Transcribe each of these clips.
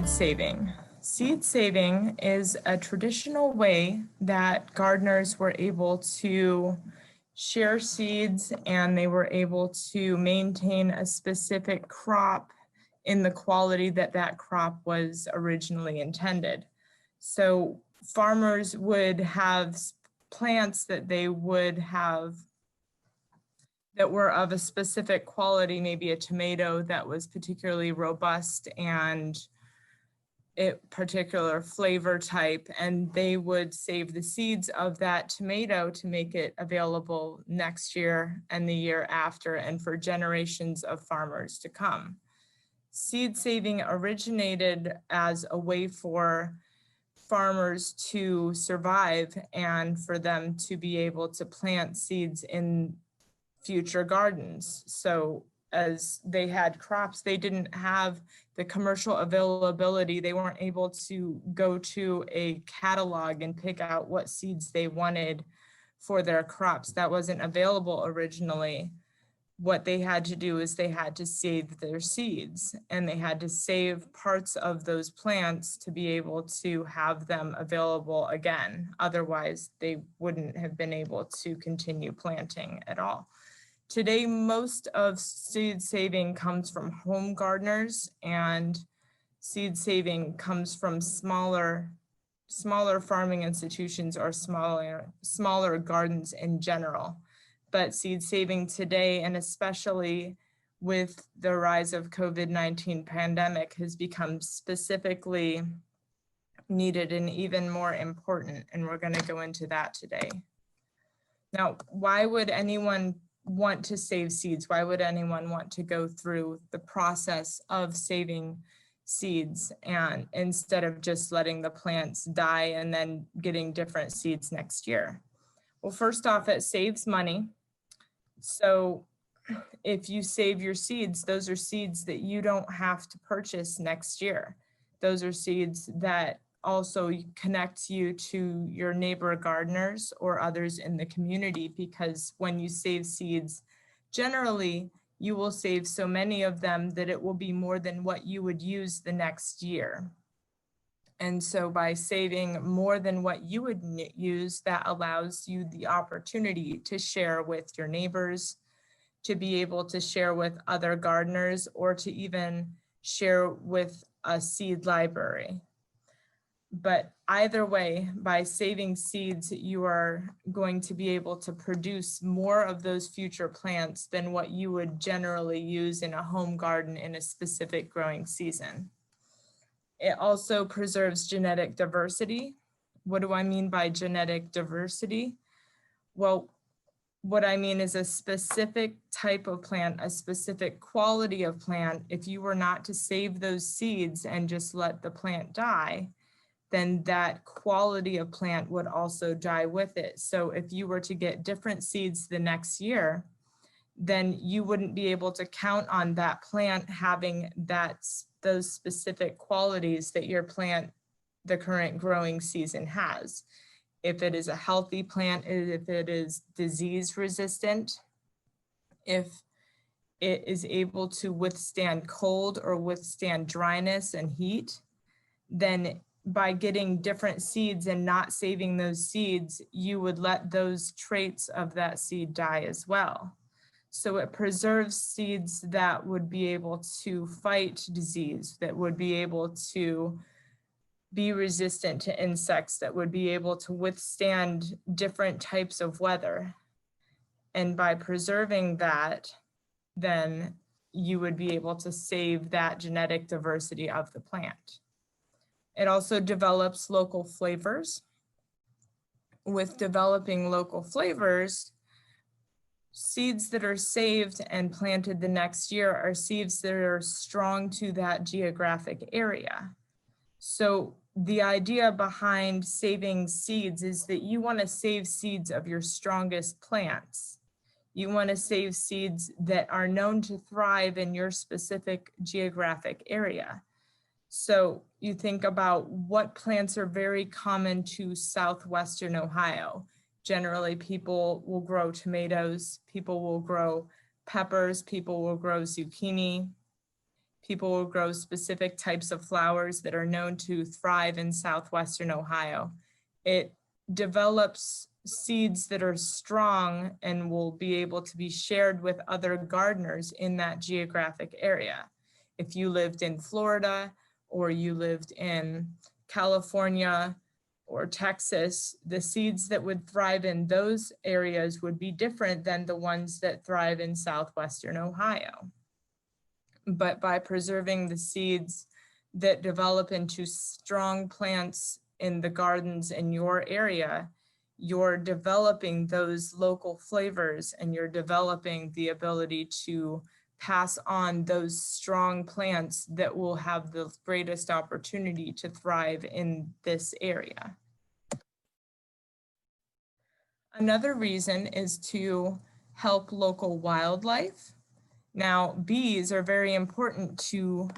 seed saving? Seed saving is a traditional way that gardeners were able to share seeds and they were able to maintain a specific crop in the quality that that crop was originally intended. So farmers would have plants that they would have that were of a specific quality, maybe a tomato that was particularly robust and particular flavor type, and they would save the seeds of that tomato to make it available next year and the year after and for generations of farmers to come. Seed saving originated as a way for farmers to survive and for them to be able to plant seeds in future gardens. So as they had crops, they didn't have the commercial availability. They weren't able to go to a catalog and pick out what seeds they wanted for their crops. That wasn't available originally. What they had to do is they had to save their seeds, and they had to save parts of those plants to be able to have them available again. Otherwise, they wouldn't have been able to continue planting at all. Today, most of seed saving comes from home gardeners, and seed saving comes from smaller farming institutions or smaller gardens in general. But seed saving today, and especially with the rise of COVID-19 pandemic, has become specifically needed and even more important. And we're going to go into that today. Now, why would anyone want to save seeds? Why would anyone want to go through the process of saving seeds and instead of just letting the plants die and then getting different seeds next year? Well, first off, it saves money. So if you save your seeds, those are seeds that you don't have to purchase next year. Those are seeds that also connect you to your neighbor gardeners or others in the community, because when you save seeds, generally you will save so many of them that it will be more than what you would use the next year. And so by saving more than what you would use, that allows you the opportunity to share with your neighbors, to be able to share with other gardeners, or to even share with a seed library. But either way, by saving seeds, you are going to be able to produce more of those future plants than what you would generally use in a home garden in a specific growing season. It also preserves genetic diversity. What do I mean by genetic diversity? Well, what I mean is a specific type of plant, a specific quality of plant. If you were not to save those seeds and just let the plant die, then that quality of plant would also die with it. So if you were to get different seeds the next year, then you wouldn't be able to count on that plant having those specific qualities that your plant, the current growing season, has. If it is a healthy plant, if it is disease resistant, if it is able to withstand cold or withstand dryness and heat, then by getting different seeds and not saving those seeds, you would let those traits of that seed die as well. So it preserves seeds that would be able to fight disease, that would be able to be resistant to insects, that would be able to withstand different types of weather. And by preserving that, then you would be able to save that genetic diversity of the plant. It also develops local flavors. With developing local flavors, seeds that are saved and planted the next year are seeds that are strong to that geographic area. So the idea behind saving seeds is that you want to save seeds of your strongest plants. You want to save seeds that are known to thrive in your specific geographic area. So you think about what plants are very common to southwestern Ohio. Generally, people will grow tomatoes, people will grow peppers, people will grow zucchini. People will grow specific types of flowers that are known to thrive in southwestern Ohio. It develops seeds that are strong and will be able to be shared with other gardeners in that geographic area. If you lived in Florida or you lived in California or Texas, the seeds that would thrive in those areas would be different than the ones that thrive in southwestern Ohio. But by preserving the seeds that develop into strong plants in the gardens in your area, you're developing those local flavors and you're developing the ability to pass on those strong plants that will have the greatest opportunity to thrive in this area. Another reason is to help local wildlife. Now, bees are very important to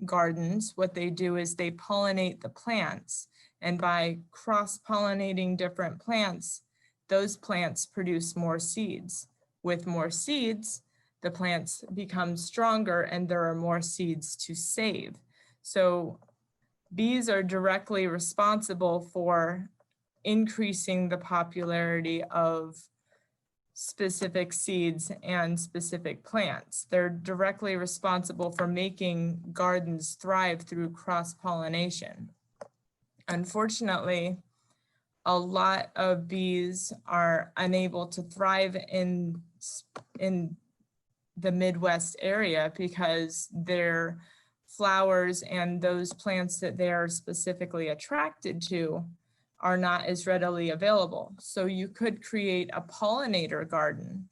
gardens. What they do is they pollinate the plants, and by cross-pollinating different plants, those plants produce more seeds. With more seeds, the plants become stronger and there are more seeds to save. So bees are directly responsible for increasing the popularity of specific seeds and specific plants. They're directly responsible for making gardens thrive through cross-pollination. Unfortunately, a lot of bees are unable to thrive in the Midwest area because their flowers and those plants that they are specifically attracted to are not as readily available. So you could create a pollinator garden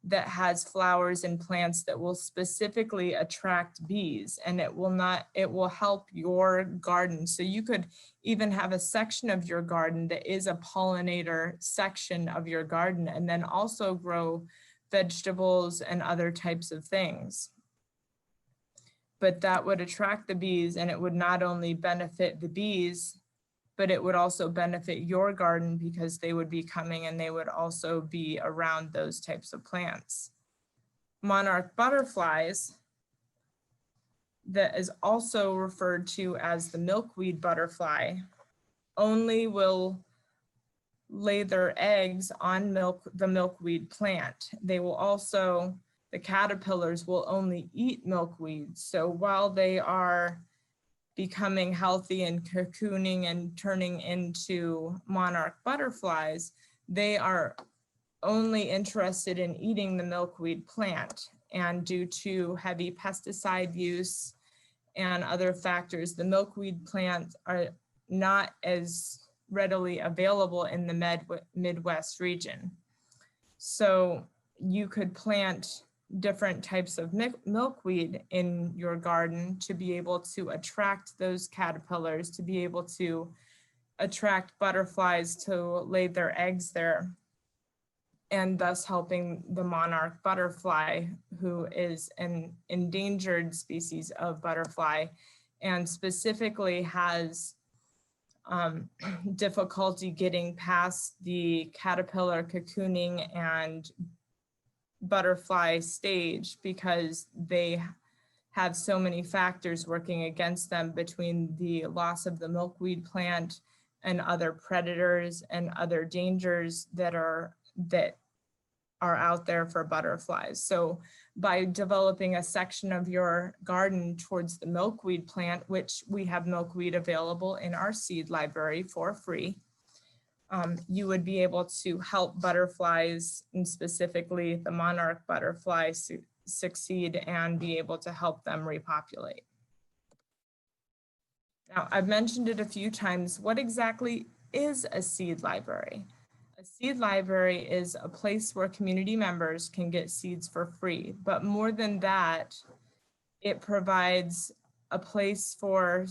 that has flowers and plants that will specifically attract bees, and it will help your garden. So you could even have a section of your garden that is a pollinator section of your garden, and then also grow vegetables and other types of things. But that would attract the bees, and it would not only benefit the bees, but it would also benefit your garden because they would be coming and they would also be around those types of plants. Monarch butterflies, that is also referred to as the milkweed butterfly, only will lay their eggs on the milkweed plant. They will also, the caterpillars will only eat milkweed. So while they are becoming healthy and cocooning and turning into monarch butterflies, they are only interested in eating the milkweed plant. And due to heavy pesticide use and other factors, the milkweed plants are not as readily available in the Midwest region. So you could plant different types of milkweed in your garden to be able to attract those caterpillars, to be able to attract butterflies to lay their eggs there, and thus helping the monarch butterfly, who is an endangered species of butterfly and specifically has difficulty getting past the caterpillar cocooning and butterfly stage because they have so many factors working against them between the loss of the milkweed plant and other predators and other dangers that are out there for butterflies. So by developing a section of your garden towards the milkweed plant, which we have milkweed available in our seed library for free, you would be able to help butterflies, and specifically the monarch butterfly, succeed and be able to help them repopulate. Now, I've mentioned it a few times. What exactly is a seed library? A seed library is a place where community members can get seeds for free, but more than that, it provides a place for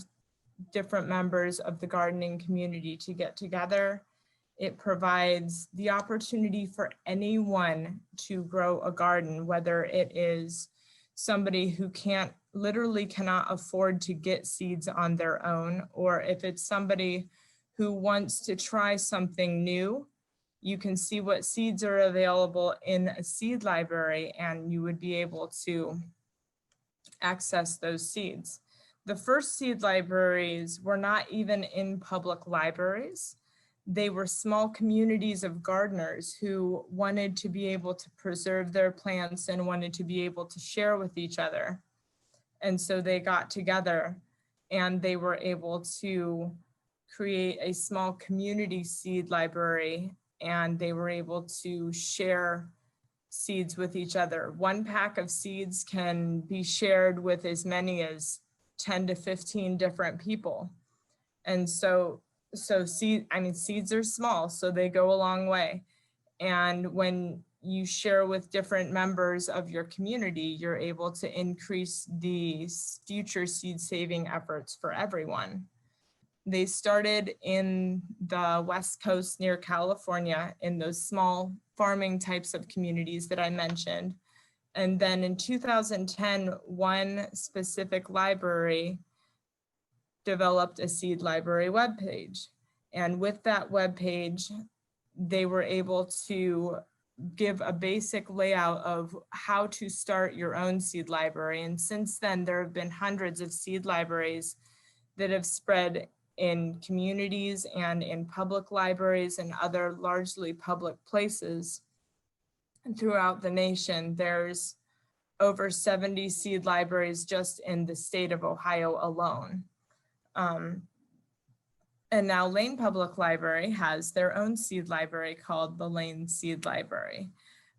different members of the gardening community to get together. It provides the opportunity for anyone to grow a garden, whether it is somebody who literally cannot afford to get seeds on their own, or if it's somebody who wants to try something new. You can see what seeds are available in a seed library, and you would be able to access those seeds. The first seed libraries were not even in public libraries. They were small communities of gardeners who wanted to be able to preserve their plants and wanted to be able to share with each other. And so they got together and they were able to create a small community seed library, and they were able to share seeds with each other. One pack of seeds can be shared with as many as 10 to 15 different people. And seeds are small, so they go a long way. And when you share with different members of your community, you're able to increase the future seed saving efforts for everyone. They started in the West Coast near California in those small farming types of communities that I mentioned. And then in 2010, one specific library developed a seed library webpage. And with that webpage, they were able to give a basic layout of how to start your own seed library. And since then, there have been hundreds of seed libraries that have spread in communities and in public libraries and other largely public places throughout the nation. There's over 70 seed libraries just in the state of Ohio alone. And now Lane Public Library has their own seed library called the Lane Seed Library.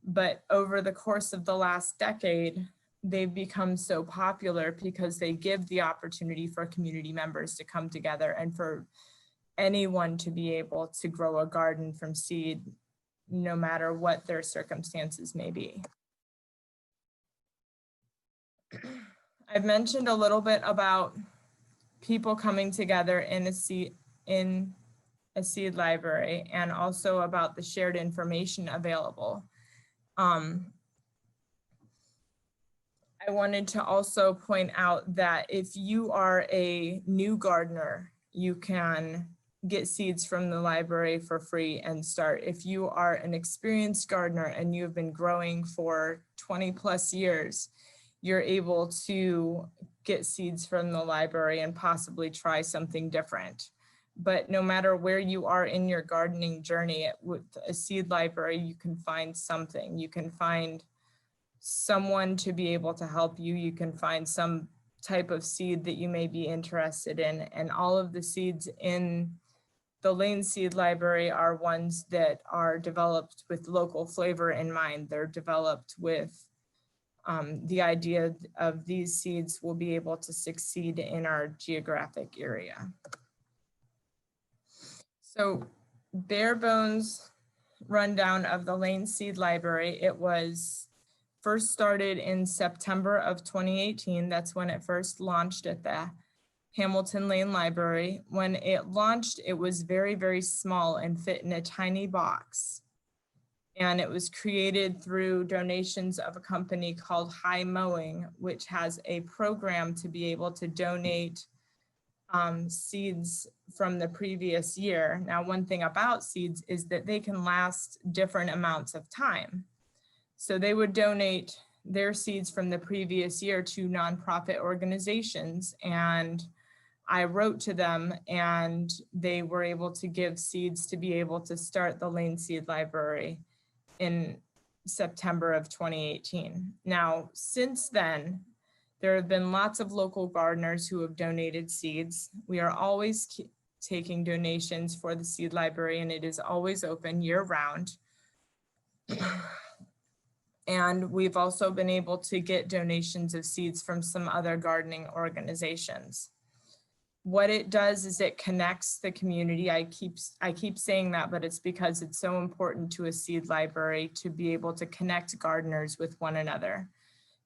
But over the course of the last decade, they've become so popular because they give the opportunity for community members to come together and for anyone to be able to grow a garden from seed, no matter what their circumstances may be. I've mentioned a little bit about people coming together in a seed library, and also about the shared information available. I wanted to also point out that if you are a new gardener, you can get seeds from the library for free and start. If you are an experienced gardener and you have been growing for 20 plus years, you're able to get seeds from the library and possibly try something different. But no matter where you are in your gardening journey, with a seed library, you can find something. You can find someone to be able to help you. You can find some type of seed that you may be interested in. And all of the seeds in the Lane Seed Library are ones that are developed with local flavor in mind. They're developed with the idea of these seeds will be able to succeed in our geographic area. So bare bones rundown of the Lane Seed Library. It was first started in September of 2018. That's when it first launched at the Hamilton Lane Library. When it launched, it was very, very small and fit in a tiny box. And it was created through donations of a company called High Mowing, which has a program to be able to donate seeds from the previous year. Now, one thing about seeds is that they can last different amounts of time. So they would donate their seeds from the previous year to nonprofit organizations, and I wrote to them and they were able to give seeds to be able to start the Lane Seed Library in September of 2018. Now, since then, there have been lots of local gardeners who have donated seeds. We are always taking donations for the seed library, and it is always open year round. And we've also been able to get donations of seeds from some other gardening organizations. What it does is it connects the community. I keep saying that, but it's because it's so important to a seed library to be able to connect gardeners with one another,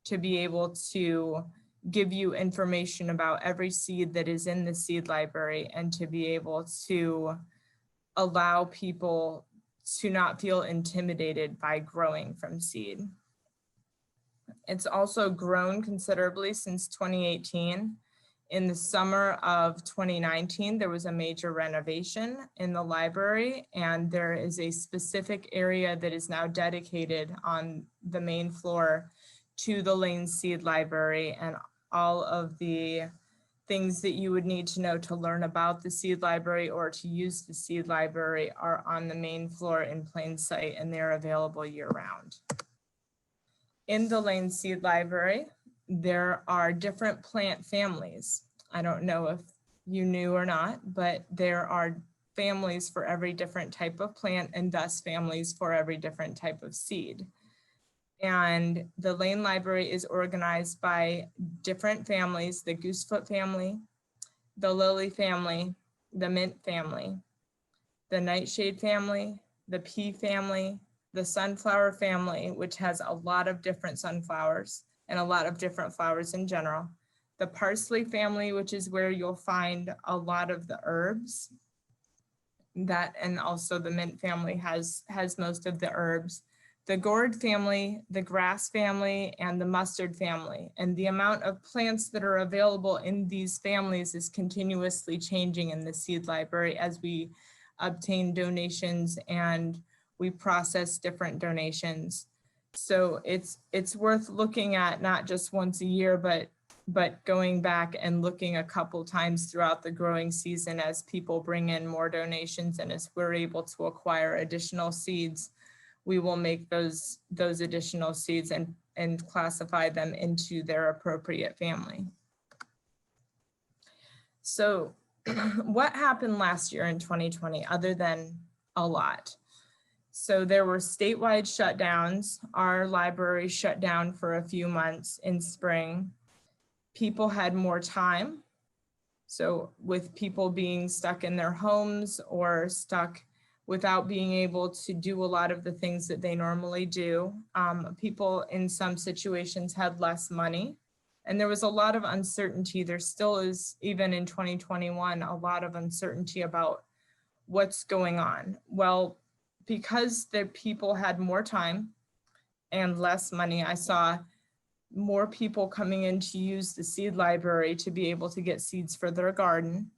to be able to give you information about every seed that is in the seed library, and to be able to allow people to not feel intimidated by growing from seed. It's also grown considerably since 2018. In the summer of 2019, there was a major renovation in the library, and there is a specific area that is now dedicated on the main floor to the Lane Seed Library. And all of the things that you would need to know to learn about the seed library or to use the seed library are on the main floor in plain sight, and they're available year-round. In the Lane Seed Library, there are different plant families. I don't know if you knew or not, but there are families for every different type of plant and thus families for every different type of seed. And the Lane Library is organized by different families: the goosefoot family, the lily family, the mint family, the nightshade family, the pea family, the sunflower family, which has a lot of different sunflowers and a lot of different flowers in general, the parsley family, which is where you'll find a lot of the herbs, that, and also the mint family has most of the herbs, the gourd family, the grass family, and the mustard family. And the amount of plants that are available in these families is continuously changing in the seed library as we obtain donations and we process different donations. So it's worth looking at, not just once a year, but going back and looking a couple times throughout the growing season as people bring in more donations and as we're able to acquire additional seeds. We will make those additional seeds and classify them into their appropriate family. So what happened last year in 2020 other than a lot? So there were statewide shutdowns. Our library shut down for a few months in spring. People had more time. So with people being stuck in their homes or stuck without being able to do a lot of the things that they normally do, people in some situations had less money. And there was a lot of uncertainty. There still is, even in 2021, a lot of uncertainty about what's going on. Well, because the people had more time and less money, I saw more people coming in to use the seed library to be able to get seeds for their garden,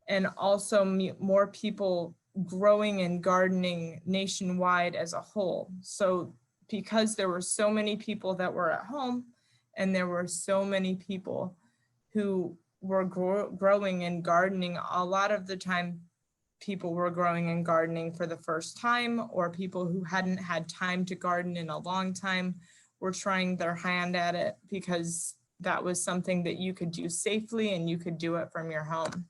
and also more people growing and gardening nationwide as a whole. So because there were so many people that were at home and there were so many people who were growing and gardening, a lot of the time people were growing and gardening for the first time, or people who hadn't had time to garden in a long time were trying their hand at it because that was something that you could do safely and you could do it from your home.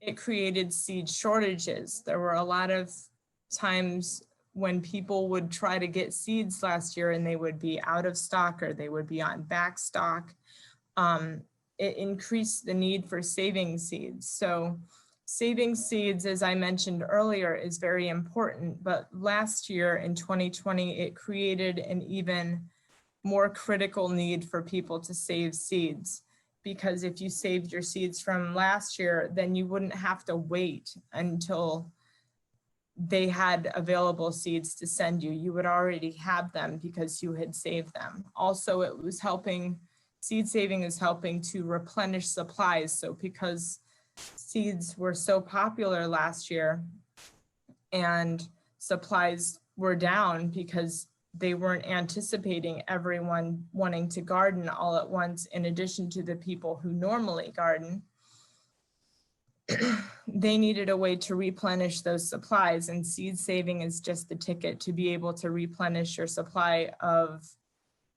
It created seed shortages. There were a lot of times when people would try to get seeds last year and they would be out of stock or they would be on back stock. It increased the need for saving seeds. So saving seeds, as I mentioned earlier, is very important, but last year in 2020, it created an even more critical need for people to save seeds, because if you saved your seeds from last year, then you wouldn't have to wait until they had available seeds to send you. You would already have them because you had saved them. Also, it was helping, seed saving is helping to replenish supplies. So because seeds were so popular last year and supplies were down because they weren't anticipating everyone wanting to garden all at once, in addition to the people who normally garden, they needed a way to replenish those supplies, and seed saving is just the ticket to be able to replenish your supply of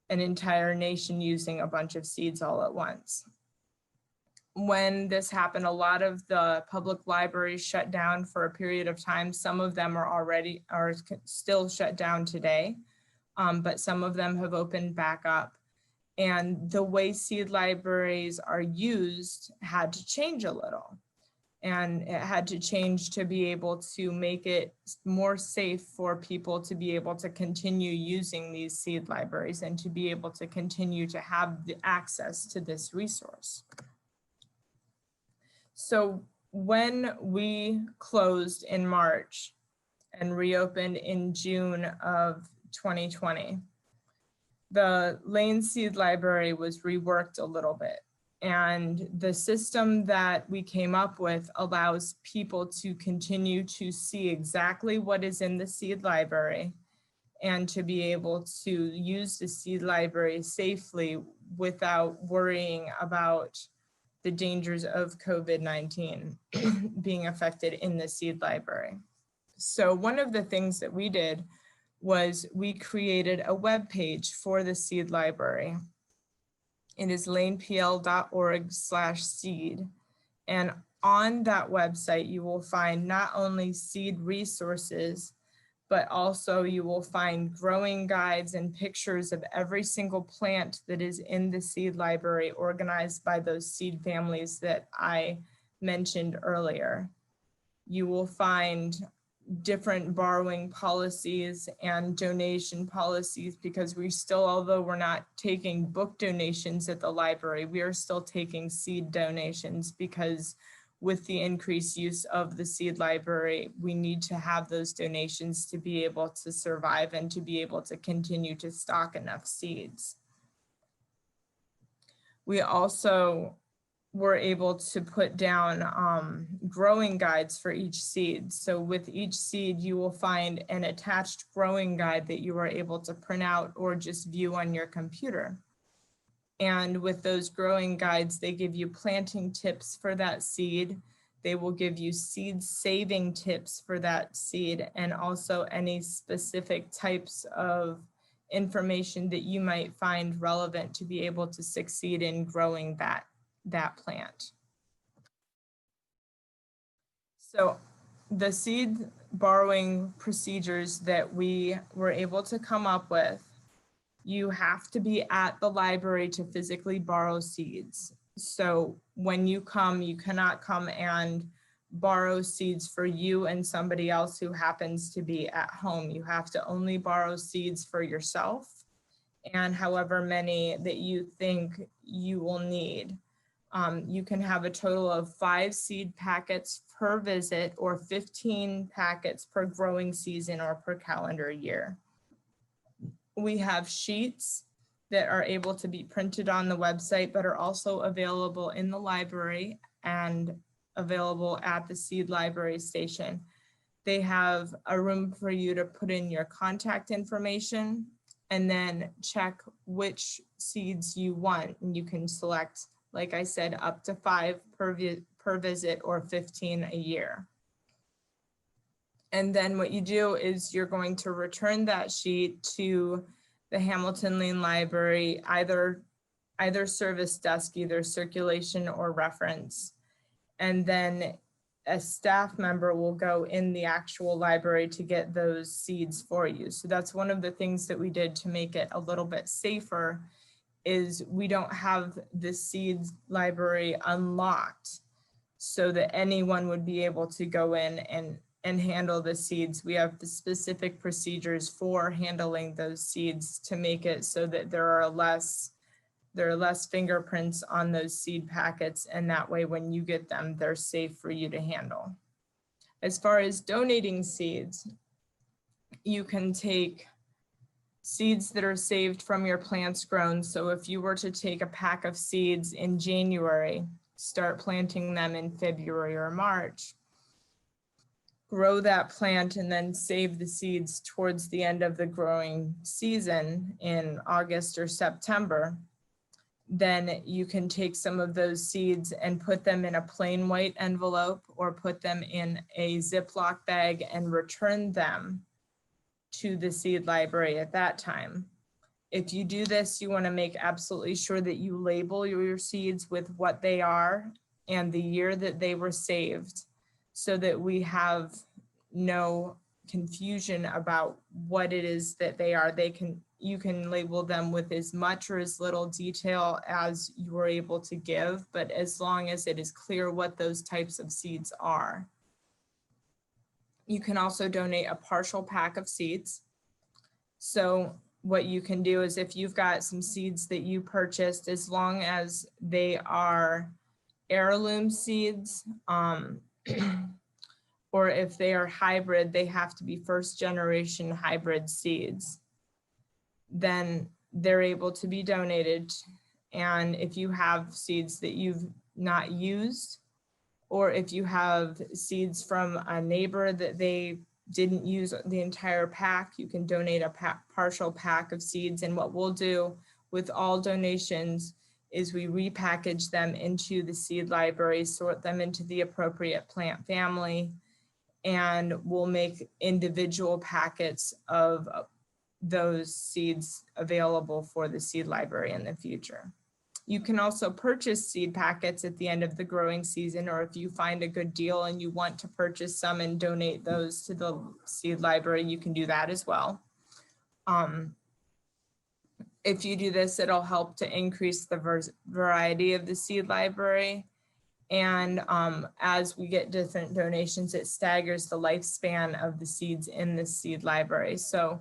an entire nation using a bunch of seeds all at once. When this happened, a lot of the public libraries shut down for a period of time. Some of them are still shut down today, but some of them have opened back up. And the way seed libraries are used had to change a little. And it had to change to be able to make it more safe for people to be able to continue using these seed libraries and to be able to continue to have the access to this resource. So when we closed in March and reopened in June of 2020, the Lane Seed Library was reworked a little bit. And the system that we came up with allows people to continue to see exactly what is in the seed library and to be able to use the seed library safely without worrying about the dangers of COVID-19 being affected in the seed library. So one of the things that we did was we created a web page for the seed library. It is lanepl.org/seed. And on that website, you will find not only seed resources, but also you will find growing guides and pictures of every single plant that is in the seed library, organized by those seed families that I mentioned earlier. You will find different borrowing policies and donation policies, because we still, although we're not taking book donations at the library, we are still taking seed donations, because with the increased use of the seed library, we need to have those donations to be able to survive and to be able to continue to stock enough seeds. We also were able to put down growing guides for each seed. So with each seed, you will find an attached growing guide that you are able to print out or just view on your computer. And with those growing guides, they give you planting tips for that seed. They will give you seed saving tips for that seed, and also any specific types of information that you might find relevant to be able to succeed in growing that plant. So the seed borrowing procedures that we were able to come up with: you have to be at the library to physically borrow seeds. So when you come, you cannot come and borrow seeds for you and somebody else who happens to be at home. You have to only borrow seeds for yourself and however many that you think you will need. You can have a total of 5 seed packets per visit, or 15 packets per growing season or per calendar year. We have sheets that are able to be printed on the website, but are also available in the library and available at the seed library station. They have a room for you to put in your contact information and then check which seeds you want. And you can select, like I said, up to 5 per visit or 15 a year. And then what you do is you're going to return that sheet to the Hamilton Lane Library, either service desk, either circulation or reference. And then a staff member will go in the actual library to get those seeds for you. So that's one of the things that we did to make it a little bit safer, is we don't have the seeds library unlocked so that anyone would be able to go in and handle the seeds. We have the specific procedures for handling those seeds to make it so that there are less fingerprints on those seed packets, and that way when you get them, they're safe for you to handle. As far as donating seeds, you can take seeds that are saved from your plants grown. So if you were to take a pack of seeds in January, start planting them in February or March, grow that plant, and then save the seeds towards the end of the growing season in August or September, then you can take some of those seeds and put them in a plain white envelope or put them in a Ziploc bag and return them to the seed library at that time. If you do this, you want to make absolutely sure that you label your seeds with what they are and the year that they were saved, so that we have no confusion about what it is that they are. You can label them with as much or as little detail as you are able to give, but as long as it is clear what those types of seeds are. You can also donate a partial pack of seeds. So what you can do is, if you've got some seeds that you purchased, as long as they are heirloom seeds, or if they are hybrid, they have to be first generation hybrid seeds, then they're able to be donated. And if you have seeds that you've not used, or if you have seeds from a neighbor that they didn't use the entire pack, you can donate a partial pack of seeds. And what we'll do with all donations is we repackage them into the seed library, sort them into the appropriate plant family, and we'll make individual packets of those seeds available for the seed library in the future. You can also purchase seed packets at the end of the growing season, or if you find a good deal and you want to purchase some and donate those to the seed library, you can do that as well. If you do this, it'll help to increase the variety of the seed library. And as we get different donations, it staggers the lifespan of the seeds in the seed library. So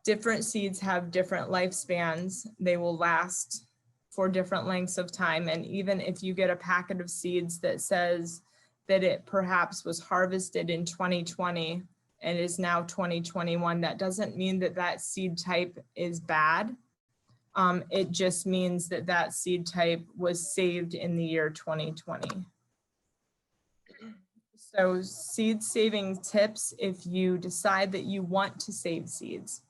different seeds have different lifespans. They will last for different lengths of time. And even if you get a packet of seeds that says that it perhaps was harvested in 2020 and is now 2021, that doesn't mean that that seed type is bad. It just means that that seed type was saved in the year 2020. So seed saving tips, if you decide that you want to save seeds,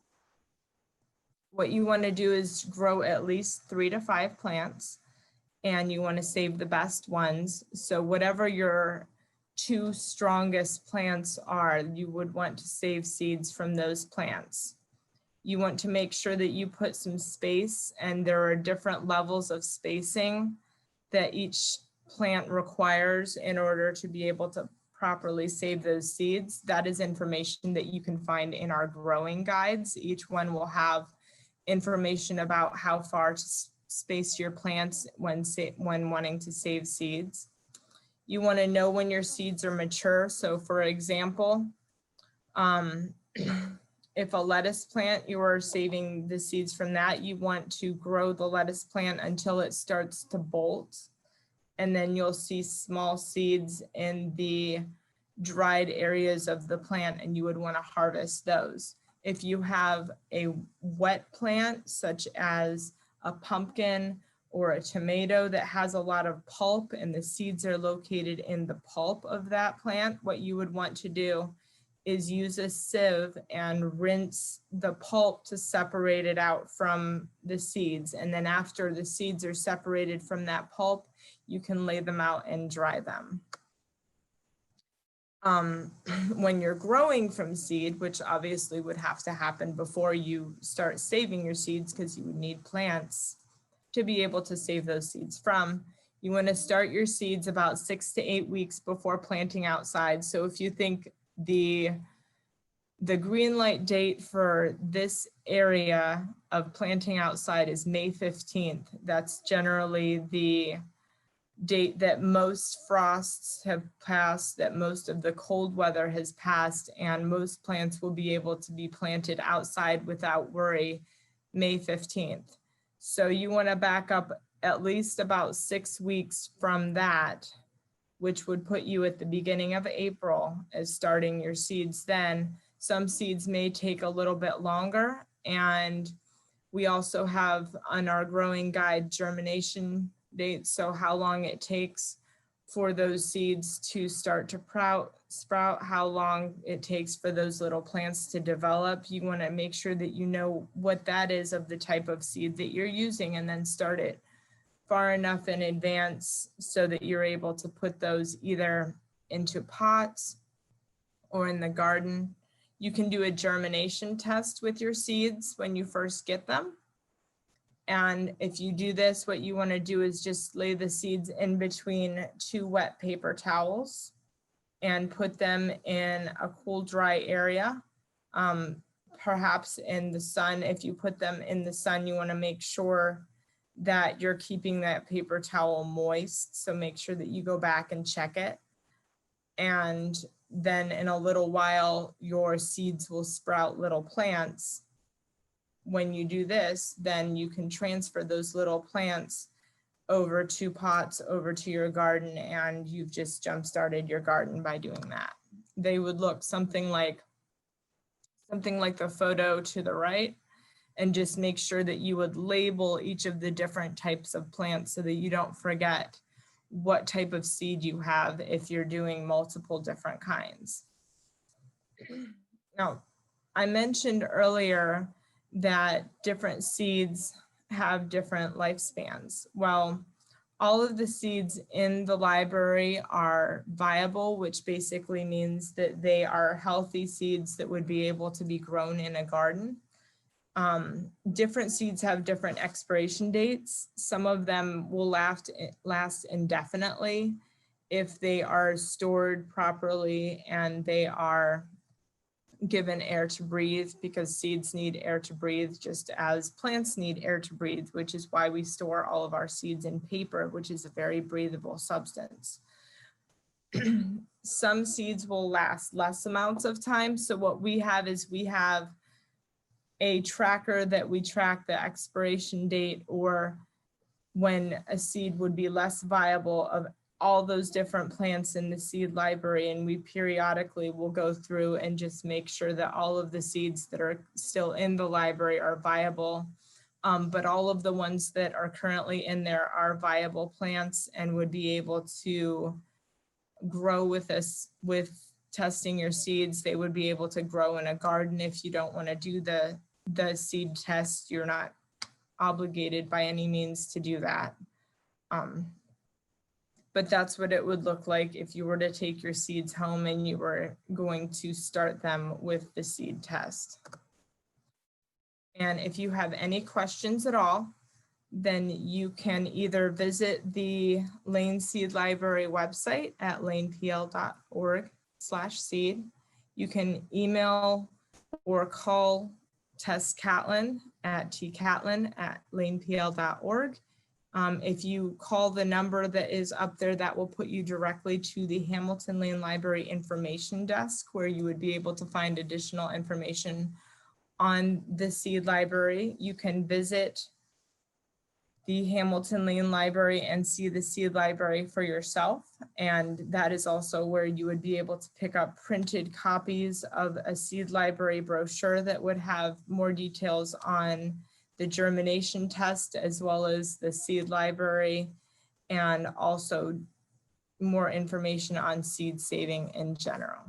what you want to do is grow at least 3 to 5 plants, and you want to save the best ones. So whatever your 2 strongest plants are, you would want to save seeds from those plants. You want to make sure that you put some space, and there are different levels of spacing that each plant requires in order to be able to properly save those seeds. That is information that you can find in our growing guides. Each one will have information about how far to space your plants when wanting to save seeds. You want to know when your seeds are mature. So for example, if a lettuce plant, you are saving the seeds from that, you want to grow the lettuce plant until it starts to bolt. And then you'll see small seeds in the dried areas of the plant, and you would want to harvest those. If you have a wet plant, such as a pumpkin or a tomato that has a lot of pulp and the seeds are located in the pulp of that plant, what you would want to do is use a sieve and rinse the pulp to separate it out from the seeds. And then after the seeds are separated from that pulp, you can lay them out and dry them. When you're growing from seed, which obviously would have to happen before you start saving your seeds, because you would need plants to be able to save those seeds from, you want to start your seeds about 6 to 8 weeks before planting outside. So if you think the green light date for this area of planting outside is May 15th, that's generally the date that most frosts have passed, that most of the cold weather has passed, and most plants will be able to be planted outside without worry May 15th. So you want to back up at least about 6 weeks from that, which would put you at the beginning of April as starting your seeds then. Some seeds may take a little bit longer, and we also have on our growing guide germination dates, so how long it takes for those seeds to start to sprout, how long it takes for those little plants to develop. You want to make sure that you know what that is of the type of seed that you're using, and then start it far enough in advance so that you're able to put those either into pots or in the garden. You can do a germination test with your seeds when you first get them. And if you do this, what you want to do is just lay the seeds in between 2 wet paper towels and put them in a cool, dry area, perhaps in the sun. If you put them in the sun, you want to make sure that you're keeping that paper towel moist. So make sure that you go back and check it. And then in a little while, your seeds will sprout little plants. When you do this, then you can transfer those little plants over to pots, over to your garden, and you've just jump-started your garden by doing that. They would look something like the photo to the right, and just make sure that you would label each of the different types of plants so that you don't forget what type of seed you have if you're doing multiple different kinds. Now, I mentioned earlier that different seeds have different lifespans. Well, all of the seeds in the library are viable, which basically means that they are healthy seeds that would be able to be grown in a garden. Different seeds have different expiration dates. Some of them will last indefinitely if they are stored properly and they are given air to breathe, because seeds need air to breathe just as plants need air to breathe, which is why we store all of our seeds in paper, which is a very breathable substance. Some seeds will last less amounts of time. So what we have is we have a tracker that we track the expiration date or when a seed would be less viable of all those different plants in the seed library, and we periodically will go through and just make sure that all of the seeds that are still in the library are viable, but all of the ones that are currently in there are viable plants and would be able to grow with us with testing your seeds. They would be able to grow in a garden. If you don't want to do the seed test, you're not obligated by any means to do that. But that's what it would look like if you were to take your seeds home and you were going to start them with the seed test. And if you have any questions at all, then you can either visit the Lane Seed Library website at lanepl.org/seed. You can email or call Tess Catlin at t.catlin@lanepl.org. If you call the number that is up there, that will put you directly to the Hamilton Lane Library information desk, where you would be able to find additional information on the seed library. You can visit the Hamilton Lane Library and see the seed library for yourself. And that is also where you would be able to pick up printed copies of a seed library brochure that would have more details on the germination test, as well as the seed library, and also more information on seed saving in general.